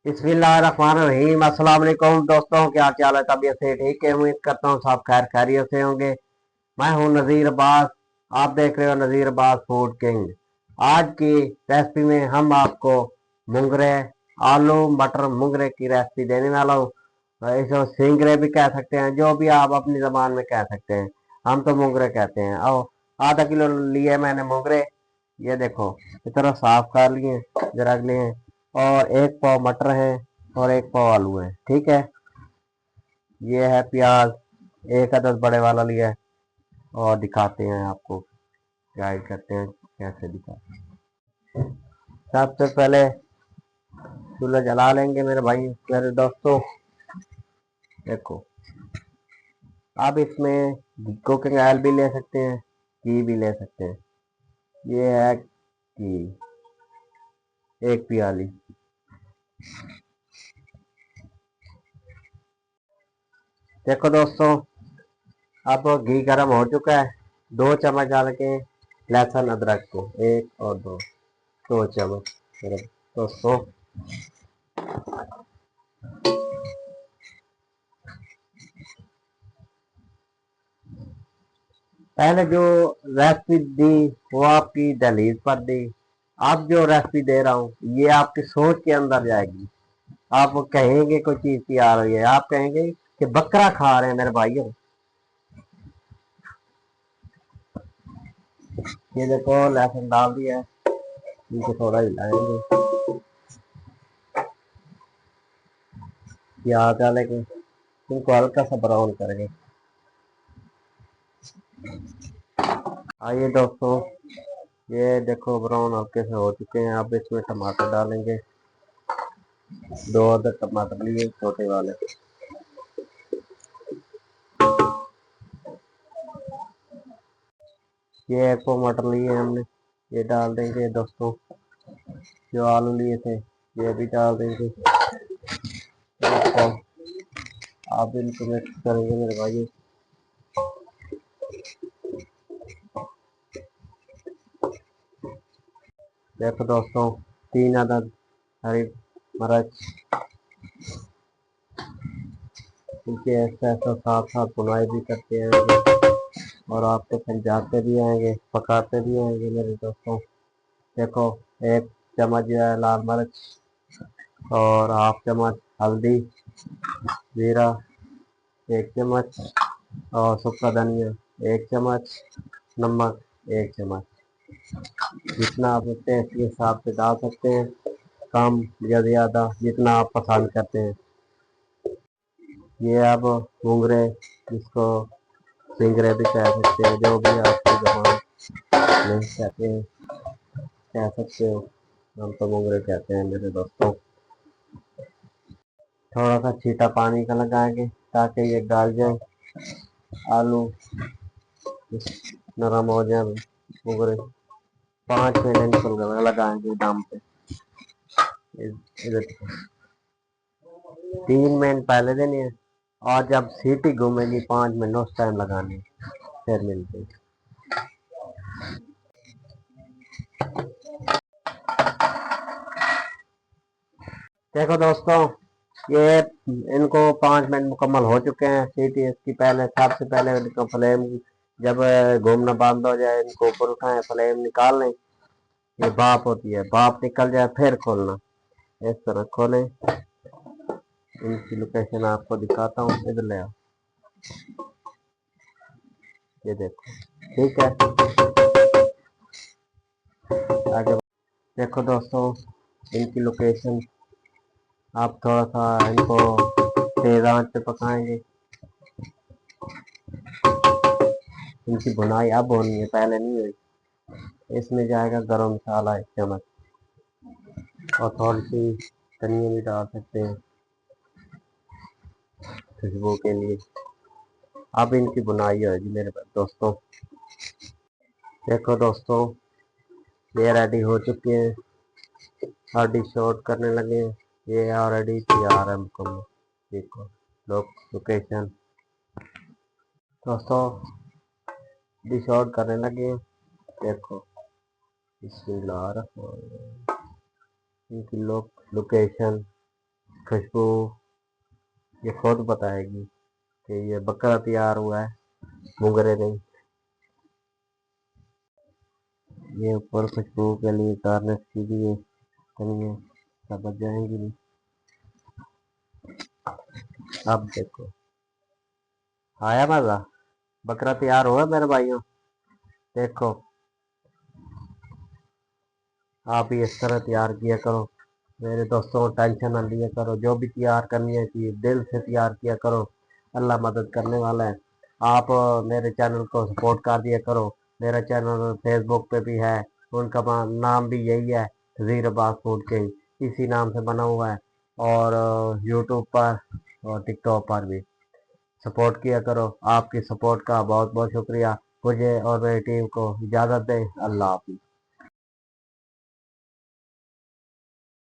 बिस्मिल्लाहिर्रहमानिर्रहीम। अस्सलाम वालेकुम दोस्तों, क्या हाल है? तबीयत से ठीक है? उम्मीद करता हूँ सब खैर खैरियत से होंगे। मैं हूँ नज़ीर अब्बास। आप देख रहे हो नज़ीर अब्बास फूड किंग। आज की रेसिपी में हम आपको मुंगरे, आलू मटर मुंगरे की रेसिपी देने वाला हूँ। इसको सिंगरे भी कह सकते हैं, जो भी आप अपनी जबान में कह सकते हैं। हम तो मुंगरे कहते हैं। आओ, आधा किलो लिए मैंने मुंगरे। ये देखो, इस तरह साफ कर लिए, जरा लिए। और एक पाव मटर है और एक पाव आलू है। ठीक है। ये है प्याज, एक अदद बड़े वाला लिया है। और दिखाते हैं आपको, गाइड करते हैं कैसे दिखाते हैं। सबसे पहले चूल्हा जला लेंगे मेरे भाई, मेरे दोस्तों। देखो, आप इसमें कुकिंग ऑयल भी ले सकते हैं, घी भी ले सकते हैं। ये है घी, एक प्याली। देखो दोस्तों, अब घी गर्म हो चुका है। 2 चम्मच डाल के लहसुन अदरक को, एक और दो, 2 चम्मच मेरे दोस्तों। पहले जो रेसिपी दी वो आपकी दहलीज पर दी। अब जो रेसिपी दे रहा हूँ ये आपकी सोच के अंदर जाएगी। आप कहेंगे कोई चीज तैयार हुई है, आप कहेंगे कि बकरा खा रहे हैं मेरे भाइयों। ये देखो, लहसुन डाल दिया है, इनको थोड़ा हिलाएंगे। प्याज डालेंगे, इनको हल्का सा ब्राउन करेंगे। आइए दोस्तों, ये देखो ब्राउन हल्के से हो चुके हैं। अब इसमें टमाटर डालेंगे, 2 अदद टमाटर लिए छोटे वाले। ये एक पाव मटर लिए हमने, ये डाल देंगे दोस्तों। जो आलू लिए थे ये भी डाल देंगे। तो आप इनको मिक्स करेंगे मेरे भाई। देखो दोस्तों, 3 अदद हरी मिर्च, इनके ऐसा ऐसा साथ साथ बुनाई भी करते हैं और आपको समझाते भी आएंगे, पकाते भी आएंगे मेरे दोस्तों। देखो, 1 चम्मच जो है लाल मिर्च, और हाफ चम्मच हल्दी, जीरा 1 चम्मच, और सूखा धनिया 1 चम्मच, नमक 1 चम्मच। जितना आप टेस्ट के हिसाब से डाल सकते हैं, कम या ज़्यादा जितना आप पसंद करते हैं। ये अब मुंगरे, जिसको सिंगरे भी कह सकते हैं, जो भी आपकी जबान नहीं कहते हैं कह सकते हो। हम तो मुंगरे कहते हैं मेरे दोस्तों। थोड़ा सा छींटा पानी का लगाएंगे ताकि ये गल जाए, आलू नरम हो जाए। मुंगरे 5 मिनट इनको लगाएंगे दम पे। इधर 3 मिनट पहले देने हैं, और जब सीटी घूमेगी 5 मिनट उस टाइम लगाने हैं। फिर मिलते हैं। देखो दोस्तों, ये इनको 5 मिनट मुकम्मल हो चुके हैं। सीटी इसकी पहले, सबसे पहले इनको फ्लेम जब घूमना बंद हो जाए, इनको ऊपर उठाएं, फ्लेम निकाल लें। ये भाप होती है, भाप निकल जाए फिर खोलना। इस तरह खोलें। इनकी लोकेशन आपको दिखाता हूँ, इधर ले आओ। ये देखो, ठीक है। आगे देखो दोस्तों, इनकी लोकेशन। आप थोड़ा सा इनको तेज आंच पे पकाएंगे। इनकी भुनाई अब होनी है, पहले नहीं हुई। इसमें जाएगा गरम मसाला 1 चम्मच, और थोड़ी सी धनिया भी डाल सकते हैं खुशबू के लिए। अब इनकी बुनाई होगी मेरे दोस्तों। देखो दोस्तों, ये रेडी हो चुके हैं, हड्डी शॉर्ट करने लगे हैं। ये ऑलरेडी तैयार है मुकम्मल। देखो लोकेशन दोस्तों, डिश आउट करने लगे हैं। देखो, बिस्मिल्लाह, इनकी लोकेशन खुशबू ये खुद बताएगी कि ये बकरा तैयार हुआ है, मुंगरे नहीं। ये ऊपर खुशबू के लिए गार्निश की दिए धनिया सब बच जाएंगी नहीं। अब देखो आया मजा, बकरा तैयार हुआ मेरे भाइयों। देखो आप भी इस तरह तैयार किया करो मेरे दोस्तों, टेंशन ना लिया करो, जो भी तैयार करनी है चीज दिल से तैयार किया करो, अल्लाह मदद करने वाला है। आप मेरे चैनल को सपोर्ट कर दिया करो। मेरा चैनल फेसबुक पे भी है, उनका नाम भी यही है, ज़ीर अब्बास फूड किंग, इसी नाम से बना हुआ है। और यूट्यूब पर और टिकटॉक पर भी सपोर्ट किया करो। आपकी सपोर्ट का बहुत बहुत शुक्रिया। मुझे और मेरी टीम को इजाज़त दें। अल्लाह हाफिज़।